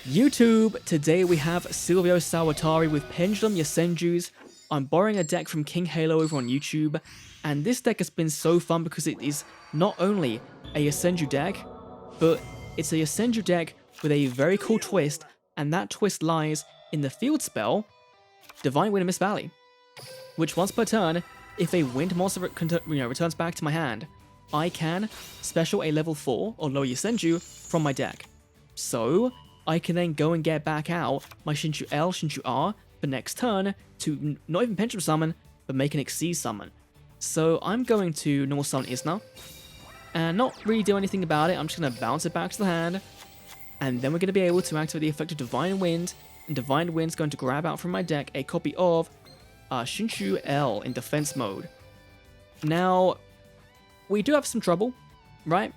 YouTube, today we have Sylvio Sawatari with Pendulum Yosenjus. I'm borrowing a deck from King Halo over on YouTube, and this deck has been so fun because it is not only a Yosenju deck, but it's a Yosenju deck with a very cool twist, and that twist lies in the field spell, Divine Wind and Mist Valley, which once per turn, if a wind monster returns back to my hand, I can special a level 4 or lower Yosenju from my deck. So, I can then go and get back out my Shinchu L, Shinchu R for next turn to not even Pendulum Summon, but make an XYZ summon. So I'm going to normal summon Isna, and not really do anything about it. I'm just going to bounce it back to the hand, and then we're going to be able to activate the effect of Divine Wind, and Divine Wind's going to grab out from my deck a copy of Shinchu L in defense mode. Now, we do have some trouble, right?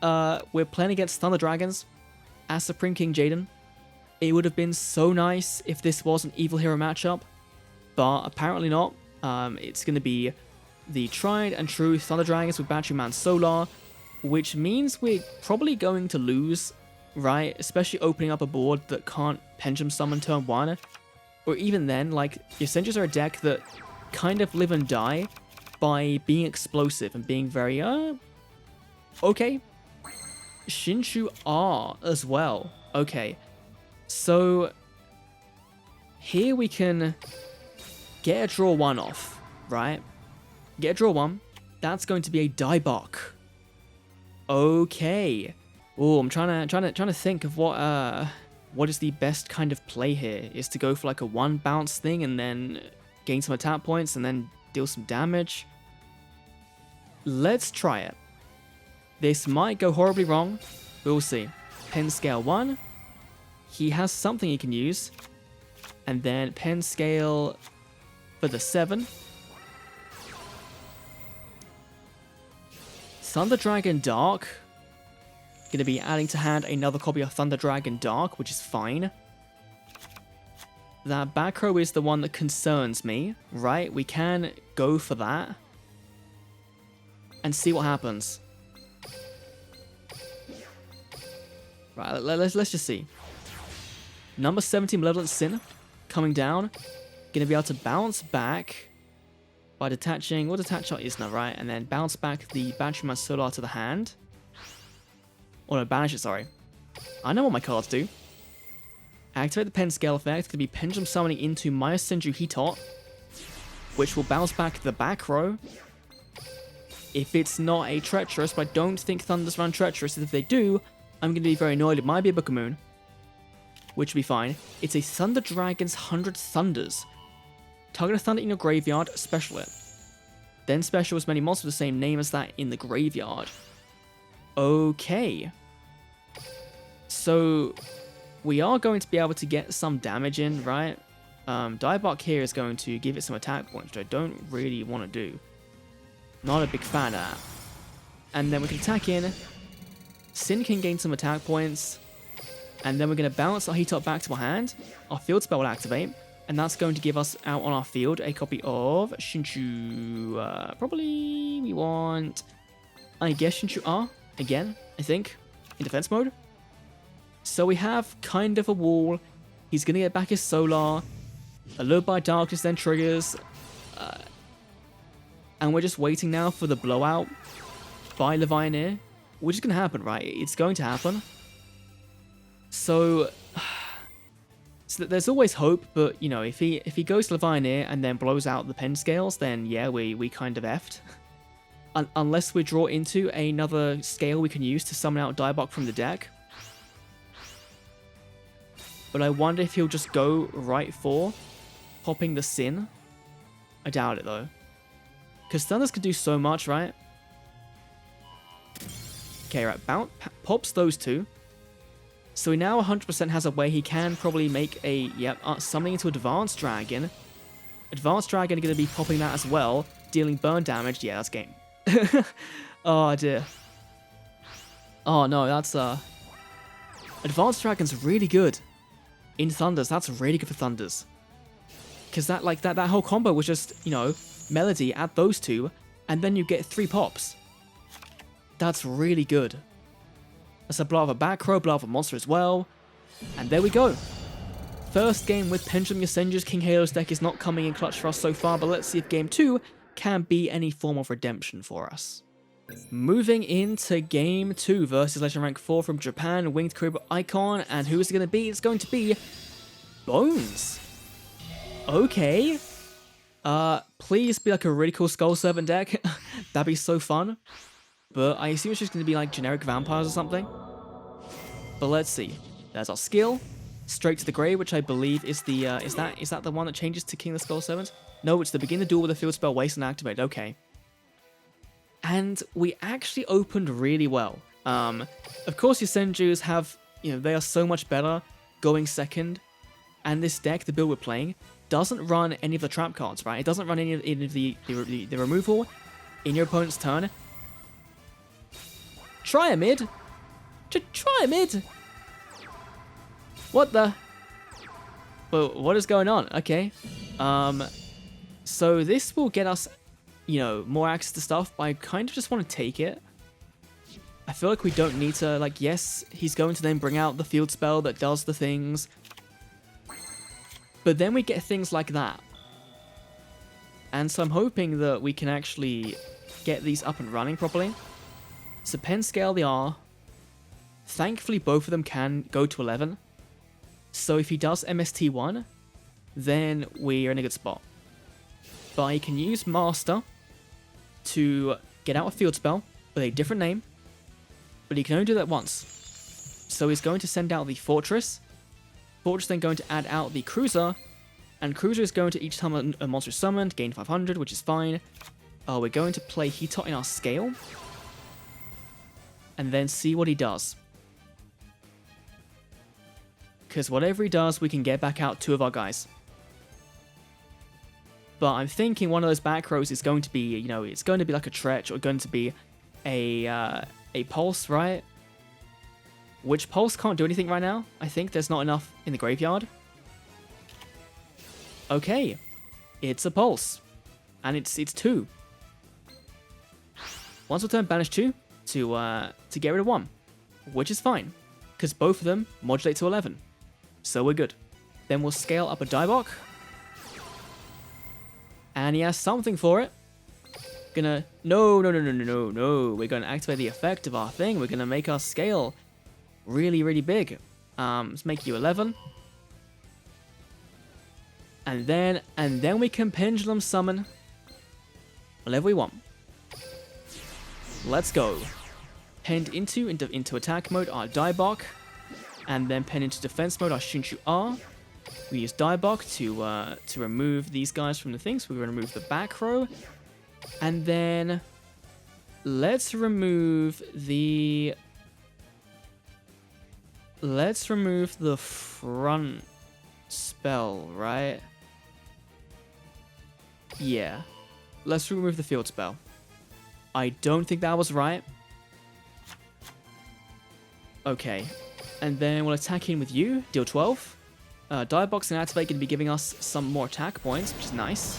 We're playing against Thunder Dragons as Supreme King Jaden. It would have been so nice if this was an Evil Hero matchup, but apparently not. It's going to be the tried and true Thunder Dragons with Battery Man Solar, which means we're probably going to lose, right? Especially opening up a board that can't Pendulum Summon turn 1. Or even then, like, Yosenjus are a deck that kind of live and die by being explosive and being very, okay. Shinchu R as well. Okay. So, here we can get a draw 1 off, right? Get a draw 1. That's going to be a Diebok. Okay. Oh, I'm trying to think of what is the best kind of play here. Is to go for like a 1 bounce thing and then gain some attack points and then deal some damage. Let's try it. This might go horribly wrong. We'll see. Pen scale 1. He has something he can use. And then pen scale for the 7. Thunder Dragon Dark. Going to be adding to hand another copy of Thunder Dragon Dark, which is fine. That back row is the one that concerns me, right? We can go for that and see what happens. Right, let's just see. Number 17, Malevolent Sin, coming down. Gonna be able to bounce back by detaching, we'll detach our Isna, right? And then bounce back the Battery Man Solar to the hand. Or no, banish it, sorry. I know what my cards do. Activate the Pen Scale effect. It's gonna be Pendulum Summoning into MAYOSENJU Hitot, which will bounce back the back row. If it's not a Treacherous, but I don't think Thunders run Treacherous, if they do, I'm going to be very annoyed. It might be a Book of Moon, which will be fine. It's a Thunder Dragon's 100 Thunders. Target a Thunder in your graveyard, special it. Then special as many monsters with the same name as that in the graveyard. Okay. So, we are going to be able to get some damage in, right? Diebok here is going to give it some attack points, which I don't really want to do. Not a big fan of that. And then we can attack in. Sin can gain some attack points, and then we're going to bounce our Hitot back to our hand. Our field spell will activate, and that's going to give us out on our field a copy of Shinchu. Probably we want, I guess, Shinchu R again, I think, in defense mode. So we have kind of a wall. He's going to get back his Solar. Allured by Darkness then triggers. And we're just waiting now for the blowout by Levianeer. Which is going to happen, right? It's going to happen. So there's always hope, but, you know, if he goes to Levianeer and then blows out the pen scales, then yeah, we kind of effed. Unless we draw into another scale we can use to summon out Diebok from the deck. But I wonder if he'll just go right for popping the Sin. I doubt it, though. Because Thunders can do so much, right? Okay, right, pops those two. So he now 100% has a way he can probably make a, summoning into Advanced Dragon. Advanced Dragon are going to be popping that as well, dealing burn damage. Yeah, that's game. Oh, dear. Oh, no, that's, Advanced Dragon's really good in Thunders. That's really good for Thunders. Because that, like, that whole combo was just, you know, Melody, add those two, and then you get 3 pops. That's really good. That's a blow of a back row, blow of a monster as well. And there we go. First game with Pendulum Yosenju's King Halo's deck is not coming in clutch for us so far, but let's see if game 2 can be any form of redemption for us. Moving into game 2 versus Legend Rank 4 from Japan, Winged Crib Icon, and who is it going to be? It's going to be Bones. Okay. Please be like a really cool Skull Servant deck. That'd be so fun. But I assume it's just going to be like generic vampires or something. But let's see. There's our skill. Straight to the grave, which I believe is the is that the one that changes to King of the Skull Servant? No, it's the begin the duel with a field spell, waste and activate. Okay. And we actually opened really well. Of course, Yosenju's have, they are so much better going second. And this deck, the build we're playing, doesn't run any of the trap cards, right? It doesn't run any of the removal in your opponent's turn. Try a mid. Try a mid. What the? Well, what is going on? Okay. So this will get us, more access to stuff, but I kind of just want to take it. I feel like we don't need to, yes, he's going to then bring out the field spell that does the things. But then we get things like that. And so I'm hoping that we can actually get these up and running properly. So pen scale they are. Thankfully, both of them can go to 11. So if he does MST1, then we're in a good spot. But he can use Master to get out a field spell with a different name, but he can only do that once. So he's going to send out the Fortress. Fortress then going to add out the Cruiser, and Cruiser is going to each time a monster is summoned, gain 500, which is fine. We're going to play Hitot in our scale, and then see what he does. Because whatever he does, we can get back out 2 of our guys. But I'm thinking one of those back rows is going to be, it's going to be like a Tretch or going to be a Pulse, right? Which Pulse can't do anything right now. I think there's not enough in the graveyard. Okay, it's a Pulse, and it's 2. Once we'll turn banish 2 to get rid of 1, which is fine because both of them modulate to 11. So we're good. Then we'll scale up a Diebok. And he has something for it. No. We're gonna activate the effect of our thing. We're gonna make our scale really, really big. Let's make you 11. And then we can Pendulum Summon whatever we want. Let's go. Penned into attack mode our Diebok. And then pen into defense mode our Shinshu R. We use Diebok to remove these guys from the thing. So we're going to remove the back row. And then let's remove the front spell, right? Yeah. Let's remove the field spell. I don't think that was right. Okay. And then we'll attack in with you, deal 12. Diebox and Activate going to be giving us some more attack points, which is nice.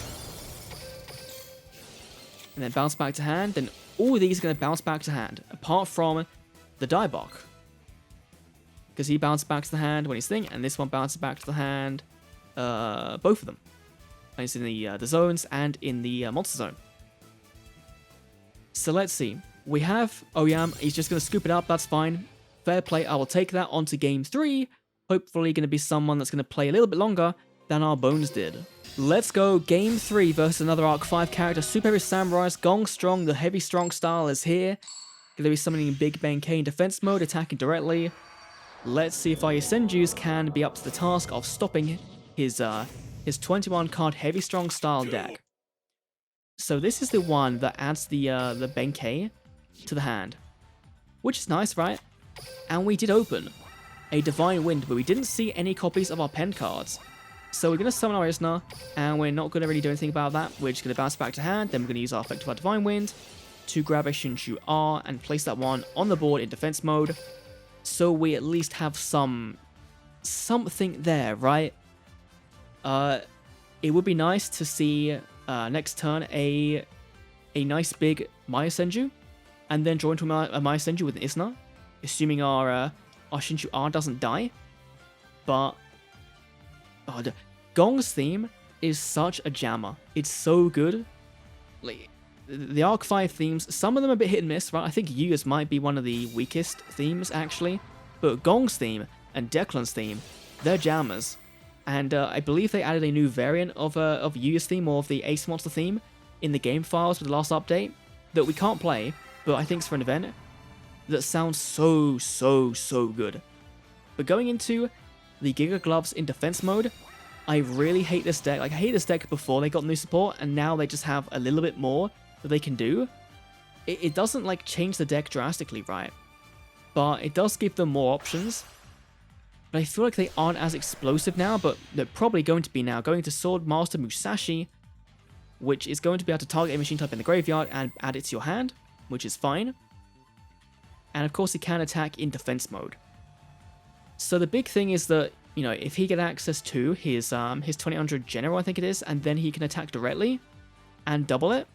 And then bounce back to hand. Then all of these are going to bounce back to hand, apart from the Diebok. Because he bounced back to the hand when he's thing, and this one bounces back to the hand. Both of them. And it's in the zones and in the monster zone. So let's see. We have Oyam. He's just going to scoop it up. That's fine. Fair play. I will take that on to game 3. Hopefully going to be someone that's going to play a little bit longer than our Bones did. Let's go. Game 3 versus another Arc 5 character. Super Heavy Samurais. Gong Strong. The Heavy Strong style is here. Going to be summoning Big Ben K in defense mode. Attacking directly. Let's see if our Yosenjus can be up to the task of stopping his 21 card Heavy Strong style deck. So this is the one that adds the Benkei to the hand, which is nice, right? And we did open a Divine Wind, but we didn't see any copies of our pen cards. So we're going to summon our Isna, and we're not going to really do anything about that. We're just going to bounce back to hand, then we're going to use our effect of our Divine Wind to grab a Shinshu R and place that one on the board in defense mode. So we at least have something there, right? It would be nice to see next turn a nice big MAYOSENJU, and then draw into a MAYOSENJU with an Isna, assuming our Shinshu R doesn't die. But oh, Gong's theme is such a jammer. It's so good. Like, the Arc 5 themes, some of them are a bit hit and miss, right? I think Yuya's might be one of the weakest themes, actually. But Gong's theme and Declan's theme, they're jammers. And I believe they added a new variant of Yuya's theme, or of the Ace Monster theme, in the game files with the last update, that we can't play, but I think it's for an event, that sounds so, so, so good. But going into the Giga Gloves in defense mode, I really hate this deck. Like, I hate this deck before they got new support, and now they just have a little bit more that they can do. It doesn't, like, change the deck drastically, right? But it does give them more options. But I feel like they aren't as explosive now, but they're probably going to be now. Going to Sword Master Musashi, which is going to be able to target a machine type in the graveyard and add it to your hand, which is fine. And of course, he can attack in defense mode. So the big thing is that, you know, if he get access to his 2800 General, I think it is, and then he can attack directly and double it,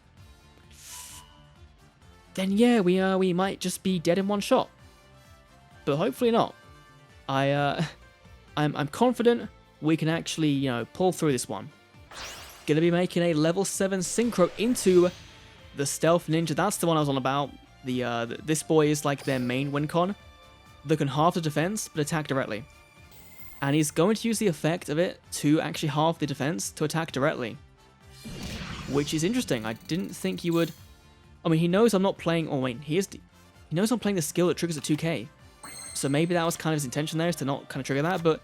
then yeah, we might just be dead in one shot. But hopefully not. I'm confident we can actually, you know, pull through this one. Gonna be making a level 7 Synchro into the Stealth Ninja. That's the one I was on about. This boy is like their main win con. That can halve the defense, but attack directly. And he's going to use the effect of it to actually halve the defense to attack directly. Which is interesting. I didn't think he would... I mean, he knows I'm not playing... Oh, wait. He knows I'm playing the skill that triggers at 2k. So maybe that was kind of his intention there, is to not kind of trigger that. But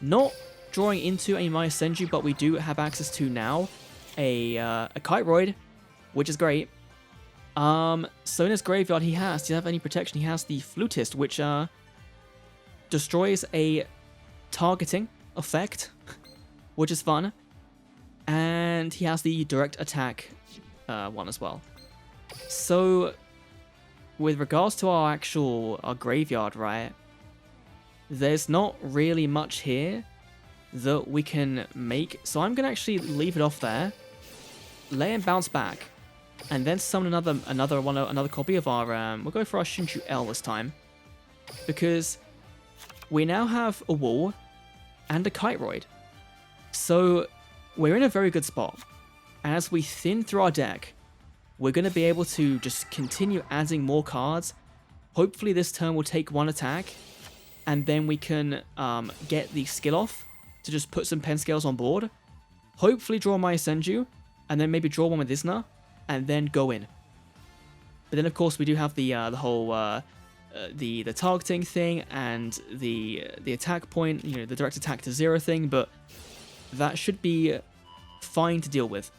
not drawing into a MAYOSENJU, but we do have access to now a Kiteroid, which is great. So in his graveyard, he has, do you have any protection? He has the Flutist, which destroys a targeting effect, which is fun. And he has the direct attack one as well. So with regards to our graveyard, right, there's not really much here that we can make. So I'm going to actually leave it off there, let him bounce back, and then summon another copy of our, we'll go for our Shinju L this time, because we now have a wall and a Kiteroid. So we're in a very good spot. As we thin through our deck, we're going to be able to just continue adding more cards. Hopefully this turn we'll take one attack, and then we can get the skill off to just put some pen scales on board. Hopefully draw MAYOSENJU, and then maybe draw one with Isna, and then go in. But then of course we do have the whole the targeting thing and the attack point, you know, the direct attack to 0 thing, but that should be fine to deal with.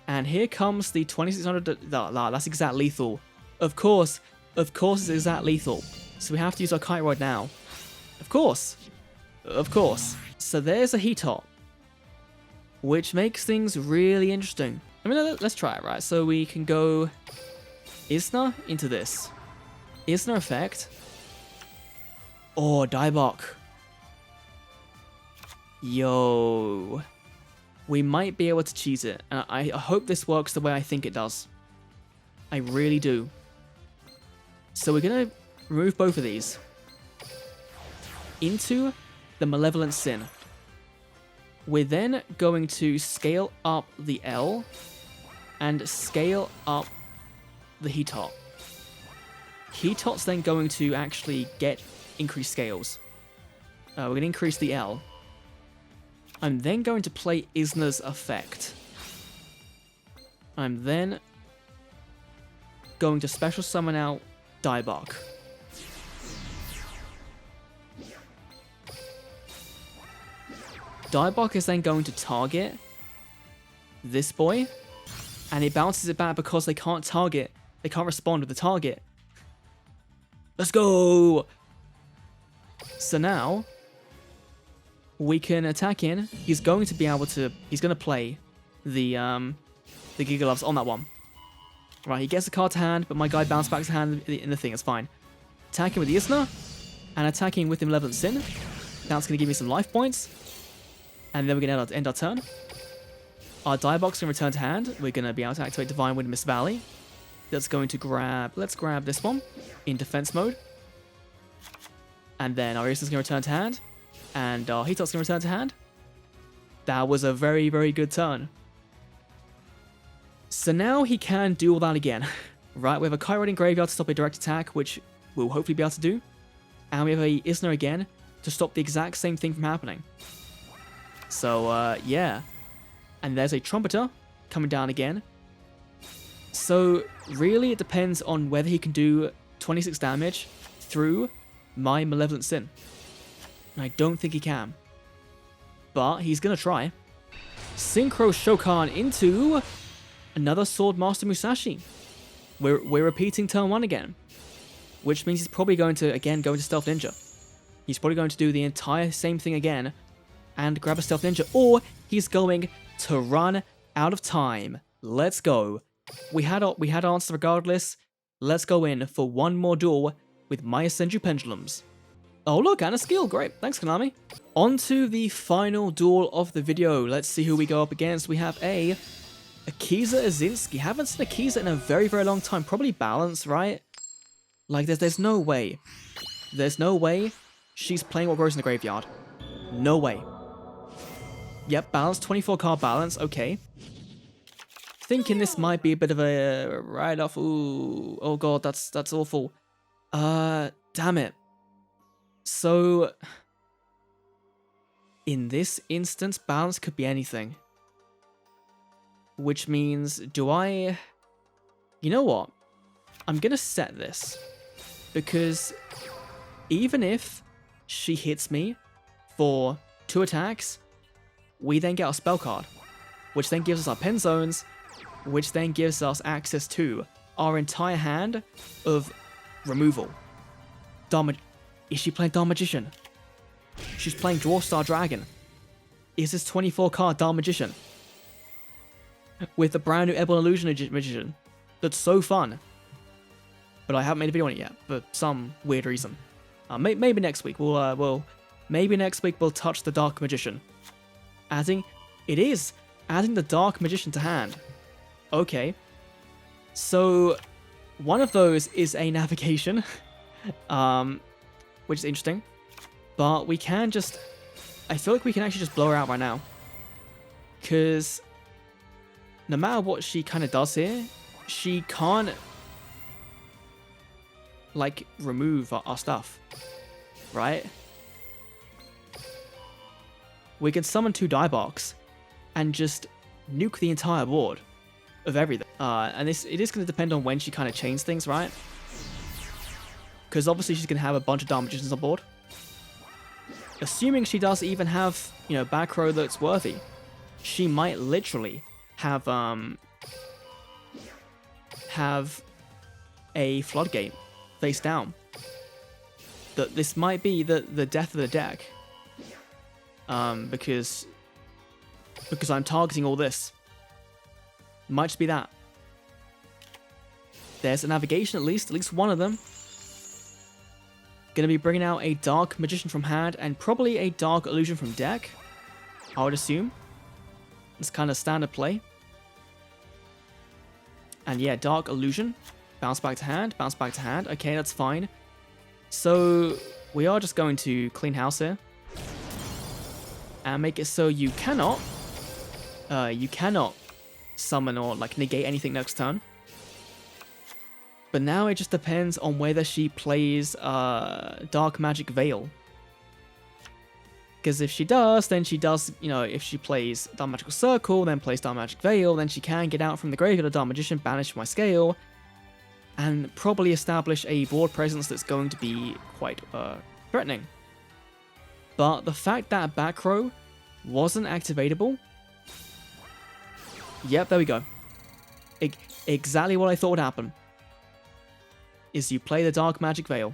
And here comes the 2600. That's exact lethal. Of course it's exact lethal. So we have to use our Kiteroid now. Of course. So there's a heat hot, which makes things really interesting. I mean, let's try it, right? So we can go Isna into this. Isna effect. Oh, Daibok. Yo. We might be able to cheese it. And I hope this works the way I think it does. I really do. So we're going to remove both of these into the Malevolent Sin. We're then going to scale up the L and scale up the Heat Hot. Heat Hot's then going to actually get increased scales. We're going to increase the L. I'm then going to play Isna's effect. I'm then going to special summon out Daibok. Daibok is then going to target this boy, and it bounces it back because they can't respond with the target. Let's go! So now we can attack in. He's going to be able to, he's going to play the Giga Gloves on that one. Right, he gets a card to hand, but my guy bounced back to hand in the thing, it's fine. Attacking with the Isna, and attacking with the Malevolent Sin. That's going to give me some life points. And then we're going to end our turn. Our Daibok's going to return to hand. We're going to be able to activate Divine Wind Miss Valley. That's going to grab, let's grab this one in defense mode. And then our Isna's going to return to hand. And Hitot's going to return to hand. That was a very, very good turn. So now he can do all that again. Right, we have a Kairon in graveyard to stop a direct attack, which we'll hopefully be able to do. And we have a Isner again to stop the exact same thing from happening. So, yeah. And there's a Trumpeter coming down again. So, really, it depends on whether he can do 26 damage through my Malevolent Sin. And I don't think he can. But he's going to try. Synchro Shokan into another Swordmaster Musashi. We're repeating turn 1 again. Which means he's probably going to, again, go into Stealth Ninja. He's probably going to do the entire same thing again and grab a Stealth Ninja. Or he's going to run out of time. Let's go. We had answers regardless. Let's go in for one more duel with MAYOSENJU Pendulums. Oh look, and a skill. Great. Thanks, Konami. On to the final duel of the video. Let's see who we go up against. We have a Akiza Azinski. Haven't seen Akiza in a very, very long time. Probably Balance, right? Like, there's no way. There's no way she's playing what grows in the graveyard. No way. Yep, Balance. 24 card Balance. Okay. Thinking this might be a bit of a write-off. Ooh. Oh god, that's awful. Damn it. So, in this instance, Balance could be anything. Which means, do I... You know what? I'm gonna set this. Because even if she hits me for 2 attacks, we then get our spell card. Which then gives us our pen zones, which then gives us access to our entire hand of removal. Is she playing Dark Magician? She's playing Dwarfstar Dragon. Is this 24 card Dark Magician? With the brand new Ebon Illusion Magician. That's so fun. But I haven't made a video on it yet, for some weird reason. Maybe next week maybe next week we'll touch the Dark Magician. Adding the Dark Magician to hand. Okay. So, one of those is a navigation, which is interesting. But we can just... I feel like we can actually just blow her out right now. Because no matter what she kind of does here, she can't, like, remove our stuff. Right? We can summon 2 Diebox and just nuke the entire board of everything. And it is going to depend on when she kind of chains things, right? Because obviously she's going to have a bunch of Dark Magicians on board. Assuming she does even have, you know, back row that's worthy, she might literally have a Floodgate face down. That this might be the death of the deck. Because I'm targeting all this. Might just be that. There's a navigation, at least one of them. Gonna be bringing out a Dark Magician from hand and probably a Dark Illusion from deck, I would assume. It's kind of standard play. And yeah, Dark Illusion. Bounce back to hand, bounce back to hand. Okay, that's fine. So we are just going to clean house here. And make it so you cannot summon or like negate anything next turn. But now it just depends on whether she plays Dark Magic Veil. Because if she does, then she does, you know, if she plays Dark Magical Circle, then plays Dark Magic Veil, then she can get out from the graveyard of Dark Magician, banish my scale, and probably establish a board presence that's going to be quite threatening. But the fact that back row wasn't activatable, yep, there we go. Exactly what I thought would happen. Is you play the Dark Magic Veil,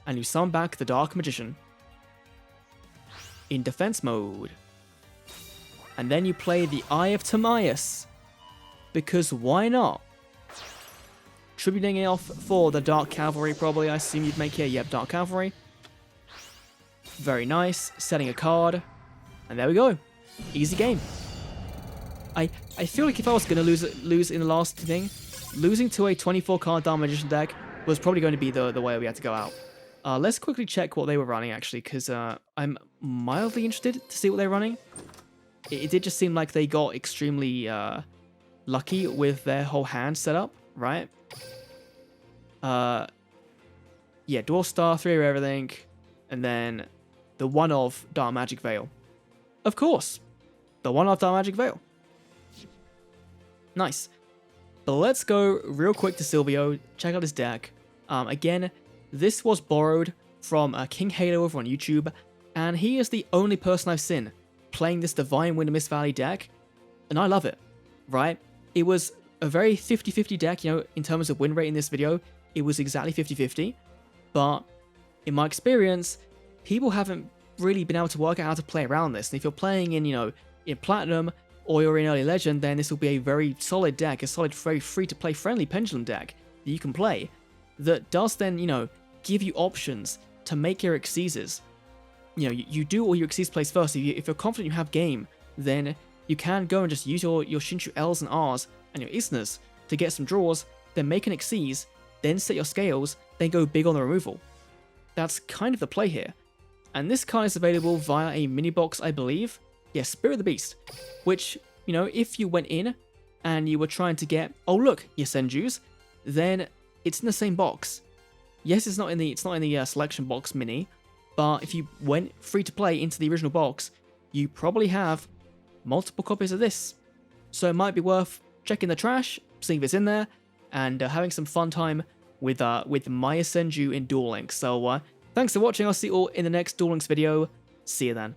and you summon back the Dark Magician in defense mode. And then you play the Eye of Timaeus, because why not? Tributing it off for the Dark Cavalry, probably, I assume you'd make here. Yep, Dark Cavalry. Very nice. Setting a card. And there we go. Easy game. I feel like if I was going to lose in the last thing, losing to a 24 card Dark Magician deck was probably going to be the way we had to go out. Let's quickly check what they were running, actually, because I'm mildly interested to see what they're running. It did just seem like they got extremely lucky with their whole hand setup, right? Yeah, Dual Star, 3 of everything, and then the one of Dark Magic Veil. Of course, the one of Dark Magic Veil. Nice. But let's go real quick to Sylvio, check out his deck. Again, this was borrowed from King Halo over on YouTube, and he is the only person I've seen playing this Divine Wind of Mist Valley deck, and I love it, right? It was a very 50-50 deck, you know, in terms of win rate in this video, it was exactly 50-50, but in my experience, people haven't really been able to work out how to play around this, and if you're playing in, you know, in Platinum, or you're in Early Legend, then this will be a very solid deck, a solid, very free-to-play friendly Pendulum deck that you can play, that does then, you know, give you options to make your Xyzs. You know, you do all your Xyz plays first. If you're confident you have game, then you can go and just use your Shinshu Ls and Rs and your Isnas to get some draws, then make an Xyz, then set your scales, then go big on the removal. That's kind of the play here. And this card is available via a mini box, I believe. Yeah, Spirit of the Beast. Which, you know, if you went in and you were trying to get, oh look, Yosenjus, then it's in the same box. Yes, it's not in the selection box mini, but if you went free to play into the original box, you probably have multiple copies of this. So it might be worth checking the trash, seeing if it's in there, and having some fun time with MAYOSENJU in Duel Links. So thanks for watching. I'll see you all in the next Duel Links video. See you then.